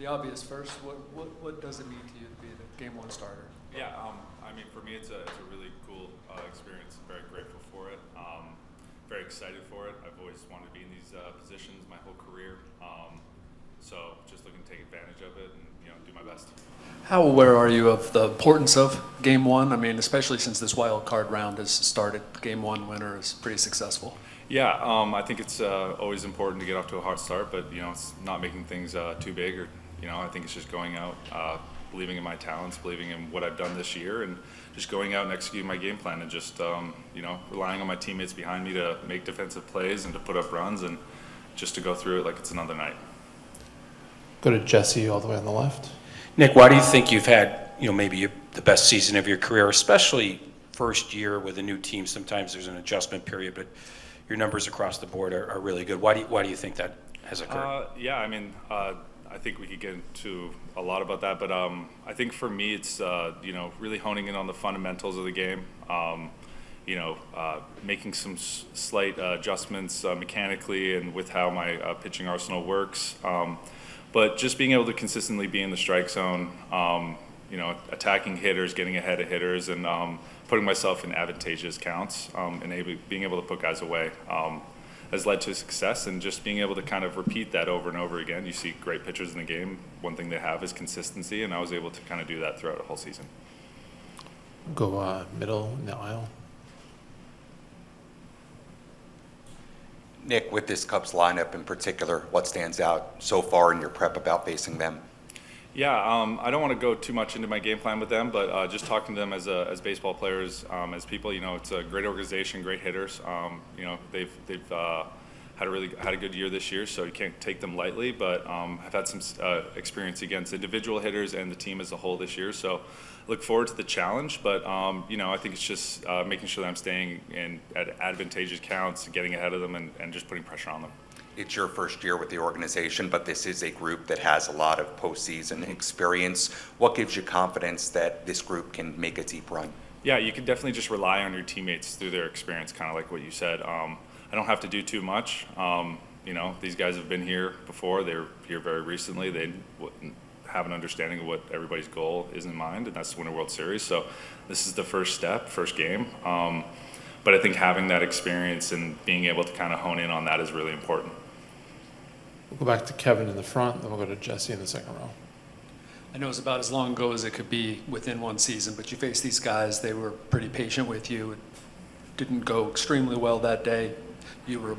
The obvious first, what does it mean to you to be the Game 1 starter? Yeah, I mean, for me, it's a really cool experience. I'm very grateful for it. Very excited for it. I've always wanted to be in these positions my whole career. So just looking to take advantage of it and do my best. How aware are you of the importance of Game 1? I mean, especially since this wild card round has started, Game 1 winner is pretty successful. Yeah, I think it's always important to get off to a hot start, but it's not making things too big, or I think it's just going out, believing in my talents, believing in what I've done this year, and just going out and executing my game plan, and just relying on my teammates behind me to make defensive plays and to put up runs, and just to go through it like it's another night. Go to Jesse all the way on the left. Nick, why do you think you've had, maybe the best season of your career, especially first year with a new team? Sometimes there's an adjustment period, but your numbers across the board are really good. Why do you think that has occurred? Yeah, I mean, I think we could get into a lot about that, but I think for me, it's really honing in on the fundamentals of the game. Making some slight adjustments mechanically and with how my pitching arsenal works. But just being able to consistently be in the strike zone, attacking hitters, getting ahead of hitters, and putting myself in advantageous counts, and being able to put guys away has led to success. And just being able to kind of repeat that over and over again. You see great pitchers in the game. One thing they have is consistency, and I was able to kind of do that throughout the whole season. Go middle in the aisle. Nick, with this Cubs lineup in particular, what stands out so far in your prep about facing them? Yeah, I don't want to go too much into my game plan with them, but just talking to them as baseball players, as people, it's a great organization, great hitters. They've had a good year this year, so you can't take them lightly. But I've had some experience against individual hitters and the team as a whole this year, so look forward to the challenge. But I think it's just making sure that I'm staying in at advantageous counts, getting ahead of them, and just putting pressure on them. It's your first year with the organization, but this is a group that has a lot of postseason experience. What gives you confidence that this group can make a deep run? Yeah, you can definitely just rely on your teammates through their experience, kind of like what you said. I don't have to do too much. These guys have been here before. They're here very recently. They have an understanding of what everybody's goal is in mind, and that's to win a World Series. So this is the first step, first game. But I think having that experience and being able to kind of hone in on that is really important. We'll go back to Kevin in the front, then we'll go to Jesse in the second row. I know it's about as long ago as it could be within one season, but you faced these guys, they were pretty patient with you. It didn't go extremely well that day. You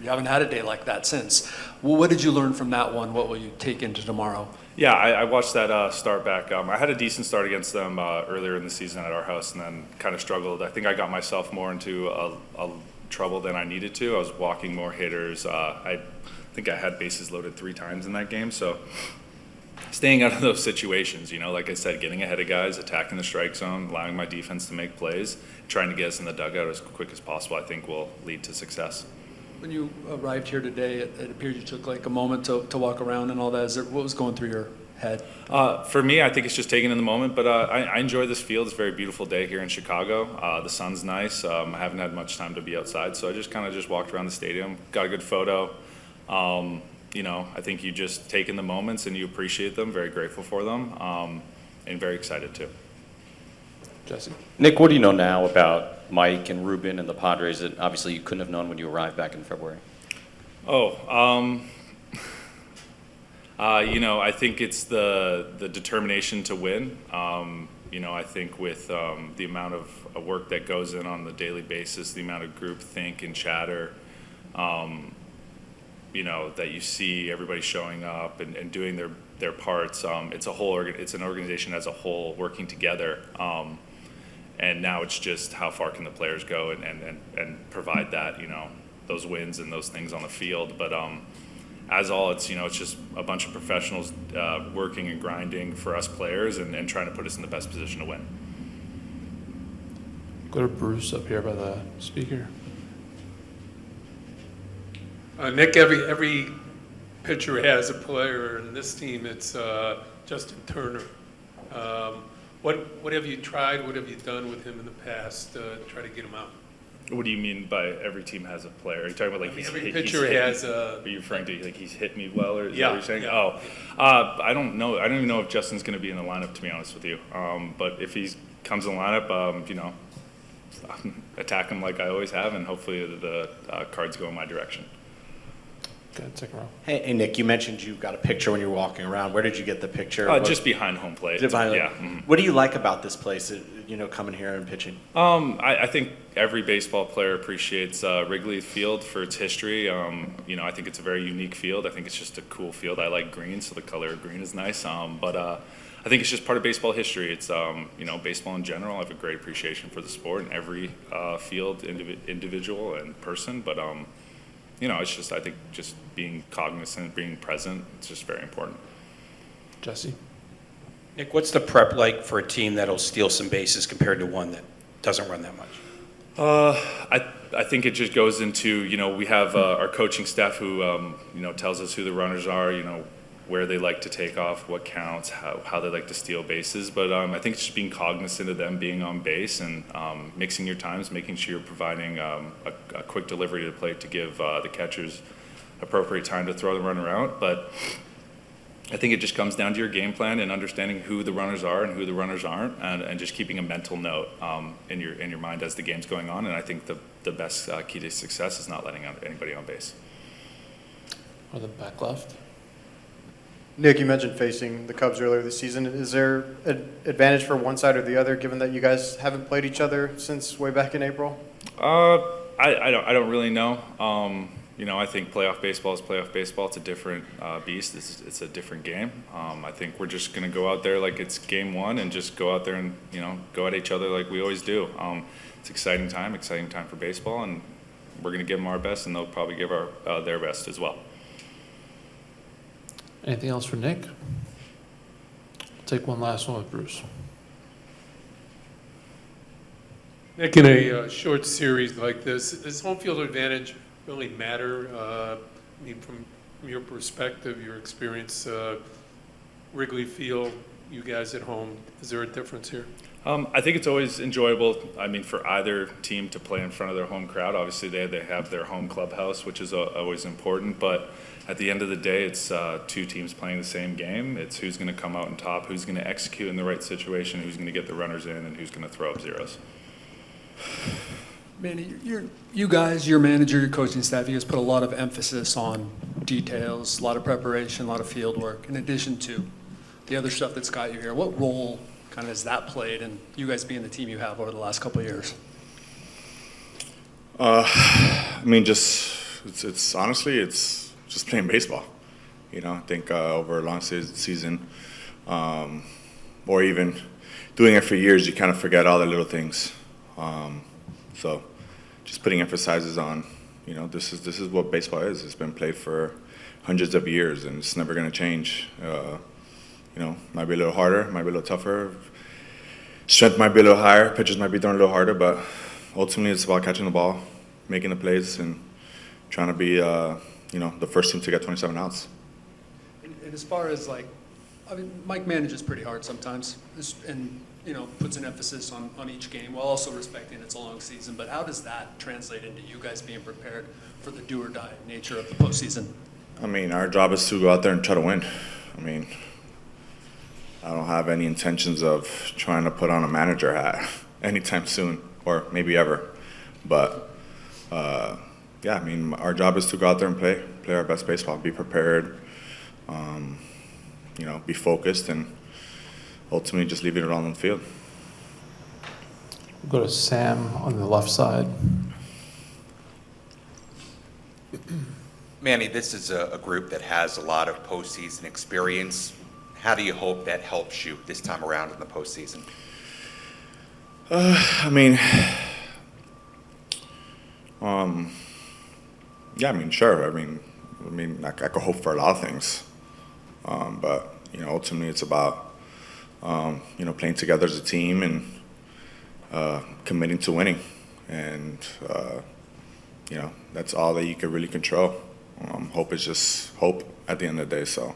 haven't had a day like that since. Well, what did you learn from that one? What will you take into tomorrow? Yeah, I watched that start back. I had a decent start against them earlier in the season at our house, and then kind of struggled. I think I got myself more into a trouble than I needed to. I was walking more hitters. I think I had bases loaded 3 times in that game. So staying out of those situations, like I said, getting ahead of guys, attacking the strike zone, allowing my defense to make plays, trying to get us in the dugout as quick as possible, I think will lead to success. When you arrived here today, it appeared you took like a moment to walk around and all that. What was going through your head? For me, I think it's just taking in the moment, but I enjoy this field. It's a very beautiful day here in Chicago. The sun's nice. I haven't had much time to be outside, so I just walked around the stadium, got a good photo. I think you just take in the moments and you appreciate them, very grateful for them, and very excited too. Jesse. Nick, what do you know now about Mike and Ruben and the Padres that obviously you couldn't have known when you arrived back in February? I think it's the determination to win. I think with the amount of work that goes in on the daily basis, the amount of group think and chatter, that you see everybody showing up and doing their parts. It's an organization as a whole working together. And now it's just how far can the players go and provide that, those wins and those things on the field. But it's just a bunch of professionals working and grinding for us players and trying to put us in the best position to win. Go to Bruce up here by the speaker. Nick, every pitcher has a player. In this team, it's Justin Turner. What have you tried? What have you done with him in the past to try to get him out? What do you mean by every team has a player? Are you talking about like every pitcher has a... Are you referring to like he's hit me well, or is Yeah, that what you're saying? yeah. Oh, I don't know. I don't even know if Justin's going to be in the lineup, to be honest with you. But if he comes in the lineup, you know, attack him like I always have, and hopefully the cards go in my direction. Good, second row. Hey, Nick, you mentioned you got a picture when you were walking around. Where did you get the picture? Just behind home plate. Yeah. Mm-hmm. What do you like about this place, you know, coming here and pitching? I think every baseball player appreciates Wrigley Field for its history. You know, I think it's a very unique field. I think it's just a cool field. I like green, so the color of green is nice. But I think it's just part of baseball history. It's, you know, baseball in general. I have a great appreciation for the sport and every field, individual and person. But, you know, it's just, I think just being cognizant, being present, it's just very important. Jesse? Nick, what's the prep like for a team that'll steal some bases compared to one that doesn't run that much? I think it just goes into, you know, we have our coaching staff who, you know, tells us who the runners are, you know, where they like to take off, what counts, how they like to steal bases. But I think it's just being cognizant of them being on base and mixing your times, making sure you're providing a quick delivery to the plate to give the catchers appropriate time to throw the runner out. But I think it just comes down to your game plan and understanding who the runners are and who the runners aren't, and just keeping a mental note in your mind as the game's going on. And I think the best key to success is not letting anybody on base. Or the back left? Nick, you mentioned facing the Cubs earlier this season. Is there an advantage for one side or the other, given that you guys haven't played each other since way back in April? I don't really know. You know, I think playoff baseball is playoff baseball. It's a different beast. It's a different game. I think we're just going to go out there like it's game one and just go out there and, you know, go at each other like we always do. It's exciting time for baseball, and we're going to give them our best, and they'll probably give their best as well. Anything else for Nick? Take one last one with Bruce. Nick, in a short series like this, does home field advantage really matter? I mean, from your perspective, your experience, Wrigley Field, you guys at home, is there a difference here? I think it's always enjoyable, I mean, for either team to play in front of their home crowd. Obviously, they have their home clubhouse, which is always important, but at the end of the day, it's two teams playing the same game. It's who's going to come out on top, who's going to execute in the right situation, who's going to get the runners in, and who's going to throw up zeros. Manny, you guys, your manager, your coaching staff, you guys put a lot of emphasis on details, a lot of preparation, a lot of field work, in addition to the other stuff that's got you here. What role kind of has that played in you guys being the team you have over the last couple of years? I mean, it's honestly, it's just playing baseball. You know, I think over a long season, or even doing it for years, you kind of forget all the little things. So just putting emphasis on, you know, this is what baseball is. It's been played for hundreds of years, and it's never going to change. You know, might be a little harder, might be a little tougher. Strength might be a little higher, pitchers might be throwing a little harder, but ultimately it's about catching the ball, making the plays, and trying to be, you know, the first team to get 27 outs. And as far as like, I mean, Mike manages pretty hard sometimes, and you know, puts an emphasis on each game while also respecting it's a long season. But how does that translate into you guys being prepared for the do or die nature of the postseason? I mean, our job is to go out there and try to win. I mean, I don't have any intentions of trying to put on a manager hat anytime soon, or maybe ever. But yeah, I mean, our job is to go out there and play our best baseball, be prepared, you know, be focused, and ultimately just leaving it all on the field. We'll go to Sam on the left side. Manny, this is a group that has a lot of postseason experience. How do you hope that helps you this time around in the postseason? I mean, yeah, I mean, sure. I mean, I could hope for a lot of things, but you know, ultimately, it's about you know, playing together as a team and committing to winning, and you know, that's all that you can really control. Hope is just hope at the end of the day. So,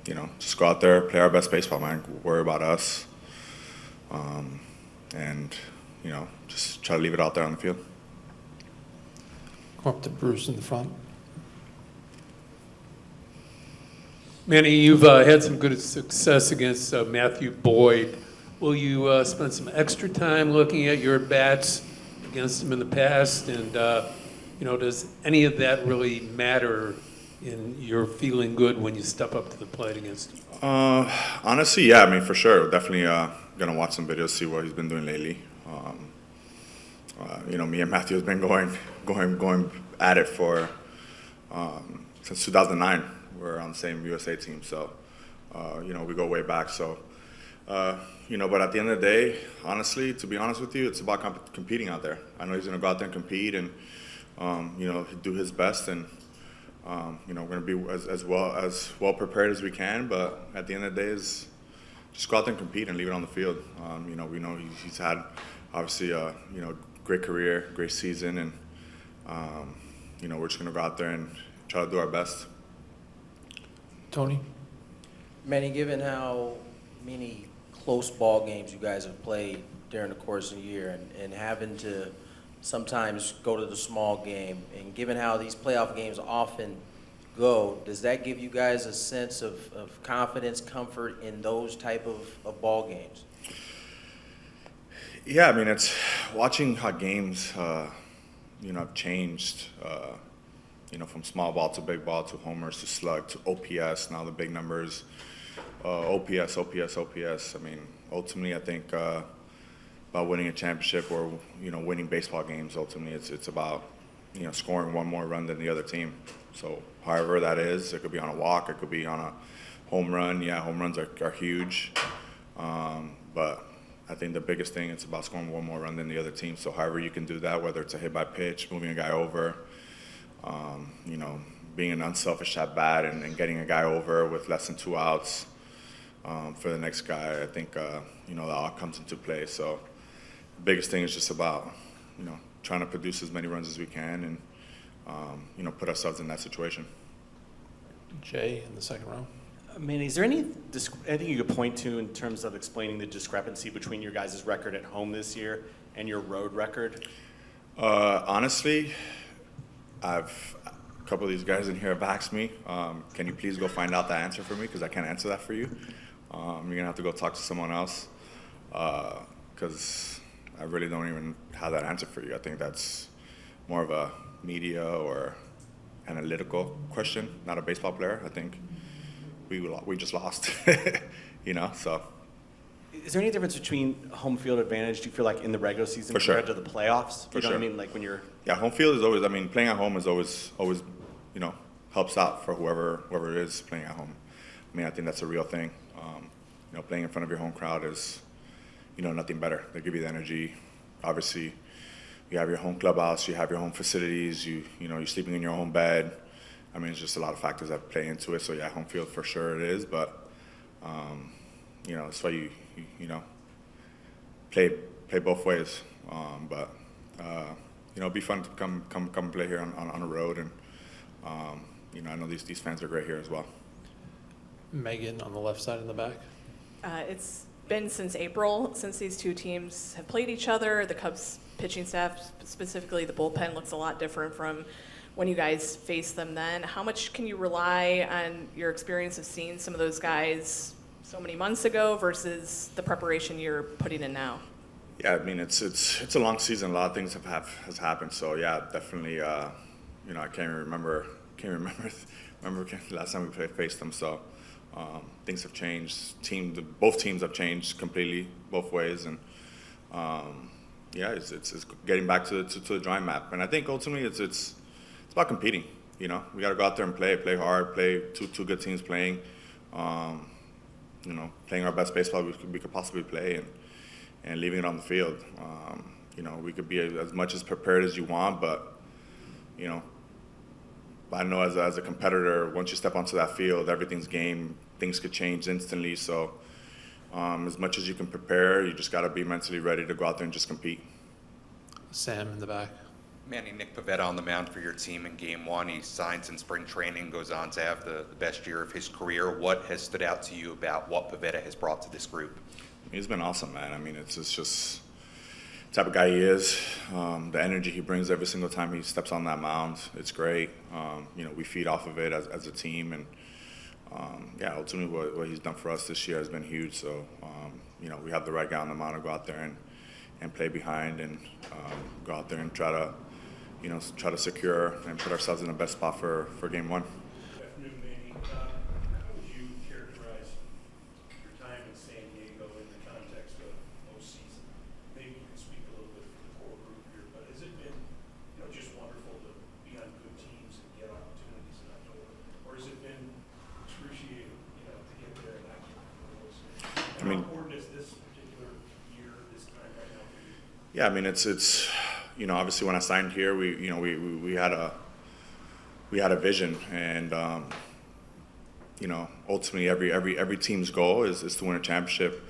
you know, just go out there, play our best baseball, man. Worry about us, and just try to leave it out there on the field. Come up to Bruce in the front. Manny, you've had some good success against Matthew Boyd. Will you spend some extra time looking at your bats against him in the past? And, does any of that really matter in your feeling good when you step up to the plate against him? Honestly, yeah, I mean, for sure. Definitely going to watch some videos, see what he's been doing lately. Me and Matthew has been going at it for since 2009. We're on the same USA team, so, we go way back. So, but at the end of the day, honestly, to be honest with you, it's about competing out there. I know he's going to go out there and compete and, do his best. And, we're going to be as well prepared as we can. But at the end of the day, is just go out there and compete and leave it on the field. We know he's had, obviously, great career, great season. And, we're just going to go out there and try to do our best. Tony? Manny, given how many close ball games you guys have played during the course of the year and having to sometimes go to the small game, and given how these playoff games often go, does that give you guys a sense of confidence, comfort in those type of ball games? Yeah, I mean, it's watching how games, have changed, from small ball to big ball to homers to slug to OPS, now the big numbers, OPS. I mean, ultimately, I think about winning a championship or, winning baseball games, ultimately, it's about, scoring one more run than the other team. So however that is, it could be on a walk, it could be on a home run. Yeah, home runs are huge. But I think the biggest thing, it's about scoring one more run than the other team. So however you can do that, whether it's a hit by pitch, moving a guy over, being an unselfish at bat and getting a guy over with less than 2 outs for the next guy, I think, that all comes into play. So the biggest thing is just about, trying to produce as many runs as we can and, put ourselves in that situation. Jay in the second row. Manny, is there anything you could point to in terms of explaining the discrepancy between your guys' record at home this year and your road record? Honestly, a couple of these guys in here have asked me, can you please go find out the answer for me? Because I can't answer that for you. You're going to have to go talk to someone else because I really don't even have that answer for you. I think that's more of a media or analytical question, not a baseball player. I think we just lost, so. Is there any difference between home field advantage, do you feel like, in the regular season compared to the playoffs? For you know sure. what I mean? Like when you're... Yeah, home field is always, playing at home is always, helps out for whoever it is playing at home. I think that's a real thing. Playing in front of your home crowd is, nothing better. They give you the energy. Obviously, you have your home clubhouse, you have your home facilities, you're sleeping in your own bed. It's just a lot of factors that play into it. So yeah, home field for sure it is, but that's why you play both ways. But it'd be fun to come play here on the road, and I know these fans are great here as well. Megan on the left side in the back. It's been since April since these two teams have played each other. The Cubs pitching staff, specifically the bullpen, looks a lot different from when you guys faced them then. How much can you rely on your experience of seeing some of those guys so many months ago versus the preparation you're putting in now? Yeah, it's a long season. A lot of things has happened. So yeah, definitely. I can't remember the last time we faced them. So things have changed. Both teams have changed completely, both ways, and it's getting back to the drawing map. And I think ultimately it's about competing. We got to go out there and play hard, play two good teams playing. Playing our best baseball we could possibly play, and leaving it on the field. We could be as much as prepared as you want, but I know as a competitor, once you step onto that field, everything's game. Things could change instantly. So as much as you can prepare, you just got to be mentally ready to go out there and just compete. Sam in the back. Manny, Nick Pivetta on the mound for your team in Game 1. He signs in spring training, goes on to have the best year of his career. What has stood out to you about what Pivetta has brought to this group? He's been awesome, man. It's just type of guy he is, the energy he brings every single time he steps on that mound, it's great. We feed off of it as a team, and ultimately what he's done for us this year has been huge. So, we have the right guy on the mound to go out there and play behind and go out there and try to secure and put ourselves in the best spot for game one. Good afternoon, Manny. How would you characterize your time in San Diego in the context of postseason? Maybe you can speak a little bit for the core group here, but has it been, just wonderful to be on good teams and get opportunities in October? Or has it been excruciating, to get there and not get those? How important is this particular year, this time right now for you? Yeah, I mean, it's obviously when I signed here, we had a vision, and ultimately every team's goal is to win a championship.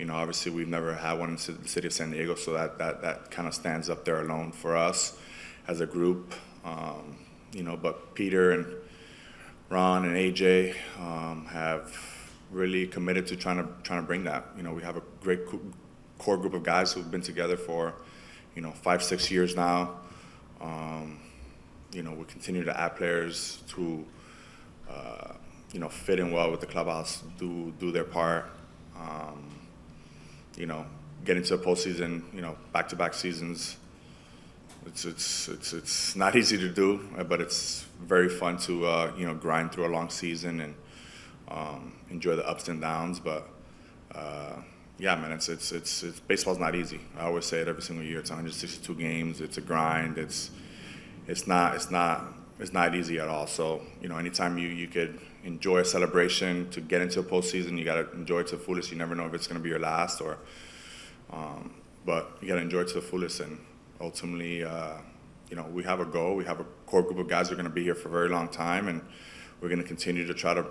Obviously we've never had one in the city of San Diego, so that kind of stands up there alone for us as a group. But Peter and Ron and AJ have really committed to trying to bring that. We have a great core group of guys who've been together for 5-6 years now. We continue to add players to fit in well with the clubhouse, do their part. Get into the postseason, back-to-back seasons. It's not easy to do, but it's very fun to grind through a long season and enjoy the ups and downs. But yeah, man, it's baseball's not easy. I always say it every single year. It's 162 games. It's a grind. It's not easy at all. So anytime you could enjoy a celebration to get into a postseason, you gotta enjoy it to the fullest. You never know if it's gonna be your last but you gotta enjoy it to the fullest. And ultimately, we have a goal. We have a core group of guys who are gonna be here for a very long time, and we're going to continue to try to,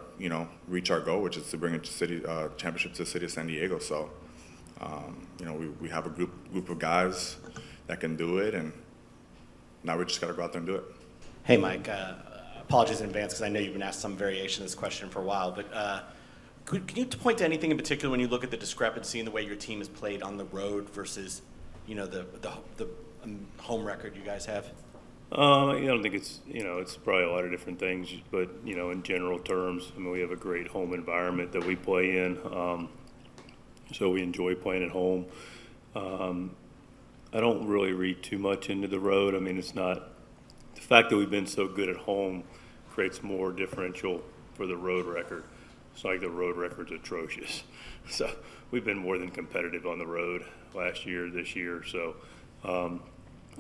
reach our goal, which is to bring a championship to the city of San Diego. So, we have a group of guys that can do it, and now we just got to go out there and do it. Hey, Mike. Apologies in advance because I know you've been asked some variation of this question for a while, but can you point to anything in particular when you look at the discrepancy in the way your team has played on the road versus, the home record you guys have? I don't think it's probably a lot of different things, but, in general terms, we have a great home environment that we play in, so we enjoy playing at home. I don't really read too much into the road. It's not, the fact that we've been so good at home creates more differential for the road record. It's like the road record's atrocious. So we've been more than competitive on the road last year, this year, so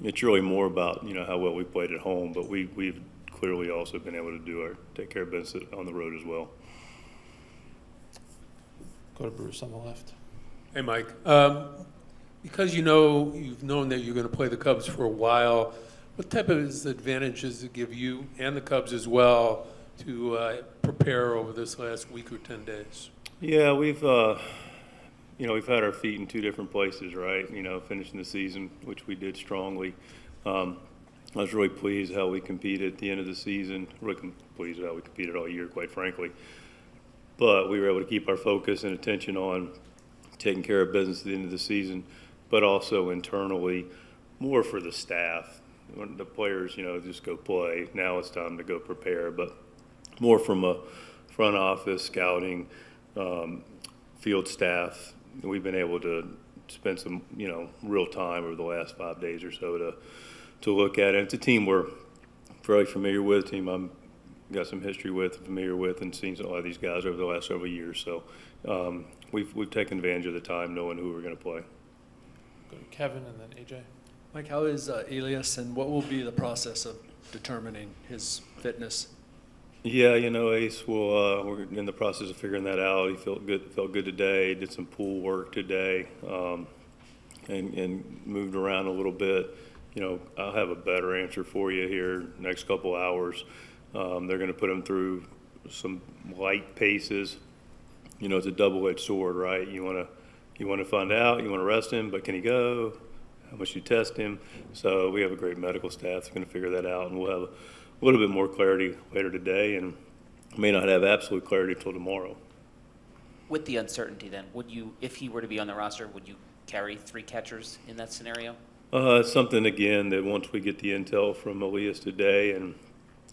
it's really more about how well we played at home, but we've clearly also been able to take care of business on the road as well. Go to Bruce on the left. Hey, Mike. Because you've known that you're going to play the Cubs for a while, what type of advantages does it give you and the Cubs as well to prepare over this last week or 10 days? Yeah, we've had our feet in two different places, right? Finishing the season, which we did strongly. I was really pleased how we competed at the end of the season. Really pleased how we competed all year, quite frankly. But we were able to keep our focus and attention on taking care of business at the end of the season, but also internally, more for the staff. When the players, just go play. Now it's time to go prepare, but more from a front office, scouting, field staff. We've been able to spend some, real time over the last 5 days or so to look at it. It's a team we're fairly familiar with, a team I'm got some history with, familiar with, and seen a lot of these guys over the last several years. So we've taken advantage of the time knowing who we're going to play. Go to Kevin and then AJ. Mike, how is Elias, and what will be the process of determining his fitness? Yeah, Ace we're in the process of figuring that out. He felt good today, did some pool work today, and moved around a little bit. I'll have a better answer for you here next couple hours. They're going to put him through some light paces. It's a double-edged sword, right? You want to find out, you want to rest him, but can he go? How much you test him? So we have a great medical staff that's going to figure that out, and we'll have a little bit more clarity later today, and may not have absolute clarity until tomorrow. With the uncertainty then, would you, if he were to be on the roster, would you carry 3 catchers in that scenario? Something, again, that once we get the intel from Elias today and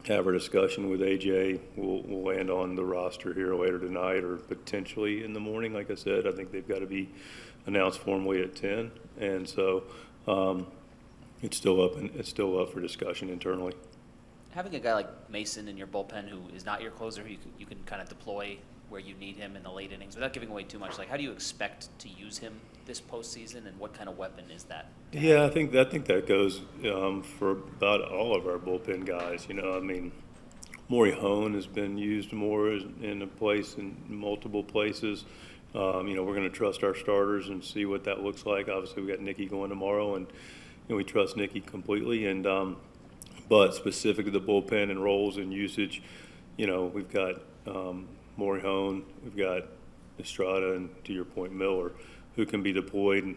have our discussion with AJ, we'll land on the roster here later tonight or potentially in the morning. Like I said, I think they've got to be announced formally at 10. And so it's still up for discussion internally. Having a guy like Mason in your bullpen who is not your closer, who you can kind of deploy where you need him in the late innings without giving away too much, like how do you expect to use him this postseason, and what kind of weapon is that? Yeah, I think that goes for about all of our bullpen guys. You know, I mean, Maury Hone has been used more in multiple places. You know, we're going to trust our starters and see what that looks like. Obviously, we got Nicky going tomorrow, and we trust Nicky completely. And but specific to the bullpen and roles and usage, you know, we've got Maury Hone, we've got Estrada, and to your point, Miller, who can be deployed.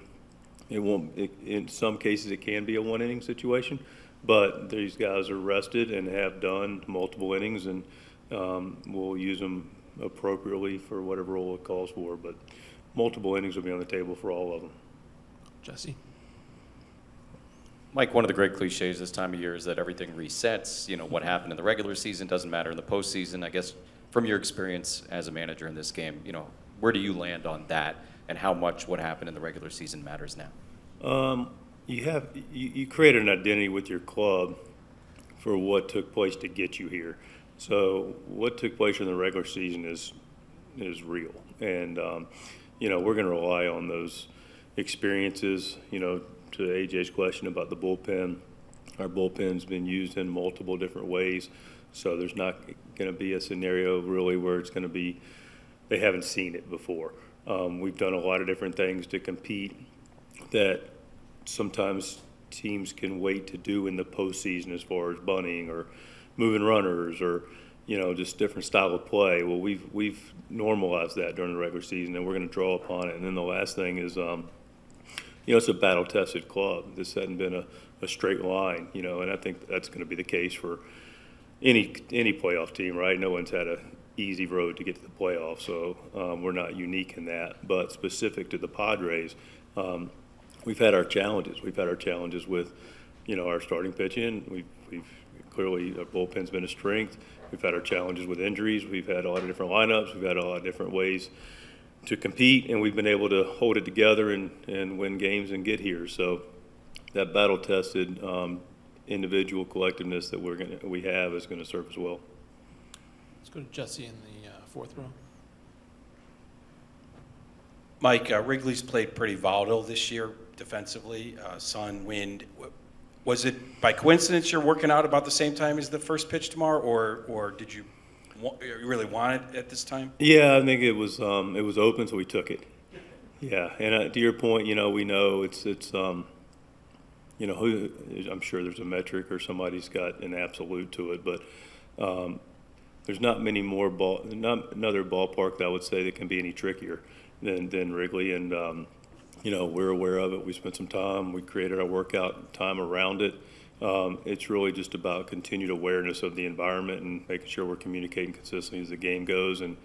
And in some cases, it can be a one-inning situation, but these guys are rested and have done multiple innings, and we'll use them appropriately for whatever role it calls for. But multiple innings will be on the table for all of them. Jesse? Mike, one of the great cliches this time of year is that everything resets. You know, what happened in the regular season doesn't matter in the postseason. I guess from your experience as a manager in this game, you know, where do you land on that, and how much what happened in the regular season matters now? You create an identity with your club for what took place to get you here. So what took place in the regular season is real, and you know, we're going to rely on those experiences. You know, to AJ's question about the bullpen, our bullpen's been used in multiple different ways, so there's not going to be a scenario really where it's going to be they haven't seen it before. We've done a lot of different things to compete that sometimes teams can wait to do in the postseason, as far as bunting or moving runners or, you know, just different style of play. Well, we've normalized that during the regular season, and we're going to draw upon it. And then the last thing is, you know, it's a battle-tested club. This hadn't been a straight line, you know, and I think that's going to be the case for any playoff team, right? No one's had a easy road to get to the playoffs, so we're not unique in that. But specific to the Padres, we've had our challenges. We've had our challenges with, you know, our starting pitching. We've clearly, our bullpen's been a strength. We've had our challenges with injuries. We've had a lot of different lineups. We've had a lot of different ways to compete, and we've been able to hold it together and win games and get here. So that battle-tested individual collectiveness that we have is going to serve us well. Let's go to Jesse in the fourth row. Mike, Wrigley's played pretty volatile this year defensively, sun, wind. Was it by coincidence you're working out about the same time as the first pitch tomorrow, or did you really want it at this time? Yeah, I think it was open, so we took it. Yeah, and to your point, you know, we know it's you know, I'm sure there's a metric or somebody's got an absolute to it, but there's not many more not another ballpark that I would say that can be any trickier than Wrigley, and you know, we're aware of it. We spent some time. We created our workout time around it. It's really just about continued awareness of the environment and making sure we're communicating consistently as the game goes, and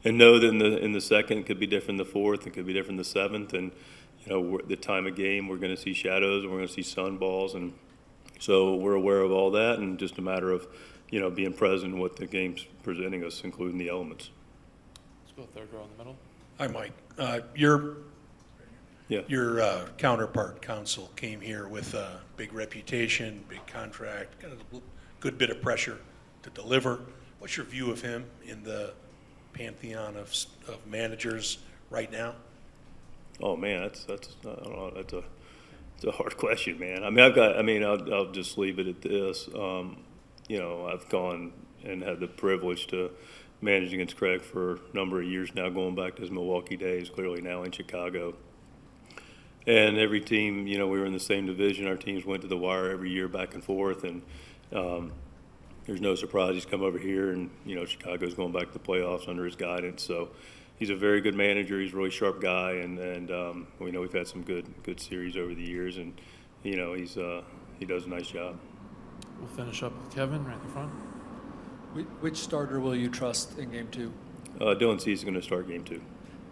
know that in the second it could be different than the fourth, it could be different than the seventh, and you know, the time of game we're going to see shadows and we're going to see sun balls, and so we're aware of all that, and just a matter of, you know, being present in what the game's presenting us, including the elements. Let's go third row in the middle. Hi, Mike. Your counterpart, Council, came here with a big reputation, big contract, kind of a good bit of pressure to deliver. What's your view of him in the pantheon of managers right now? Oh man, that's I don't know, that's a hard question, man. I mean, I'll just leave it at this. You know, I've gone and had the privilege to manage against Craig for a number of years now, going back to his Milwaukee days, clearly now in Chicago. And every team, you know, we were in the same division. Our teams went to the wire every year, back and forth, and there's no surprise he's come over here, and you know, Chicago's going back to the playoffs under his guidance. So he's a very good manager. He's a really sharp guy, and we know we've had some good series over the years, and you know, he does a nice job. We'll finish up with Kevin right in the front. Which starter will you trust in Game 2? Dylan Cease is going to start Game 2.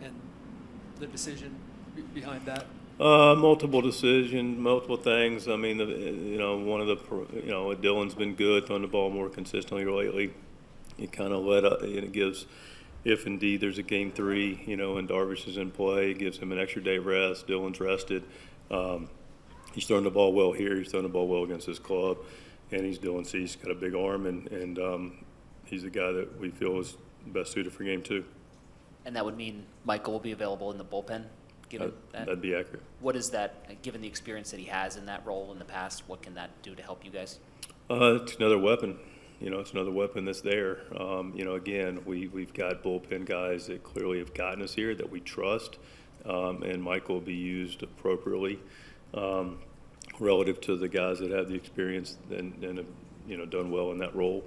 And the decision behind that? Multiple decisions, multiple things. I mean, Dylan's been good, throwing the ball more consistently lately. It kind of it gives, if indeed there's a game 3, and Darvish is in play, it gives him an extra day rest. Dylan's rested. He's throwing the ball well here. He's throwing the ball well against his club, and he's got a big arm, and he's the guy that we feel is best suited for game 2. And that would mean Michael will be available in the bullpen, given that? That'd be accurate. What is that, given the experience that he has in that role in the past, what can that do to help you guys? It's another weapon. It's another weapon that's there. Again, we've got bullpen guys that clearly have gotten us here that we trust, and Michael will be used appropriately relative to the guys that have the experience and have done well in that role.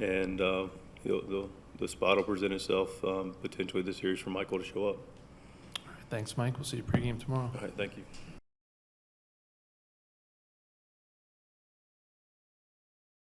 And the spot will present itself potentially this series for Michael to show up. All right, thanks, Mike. We'll see you pregame tomorrow. All right, thank you.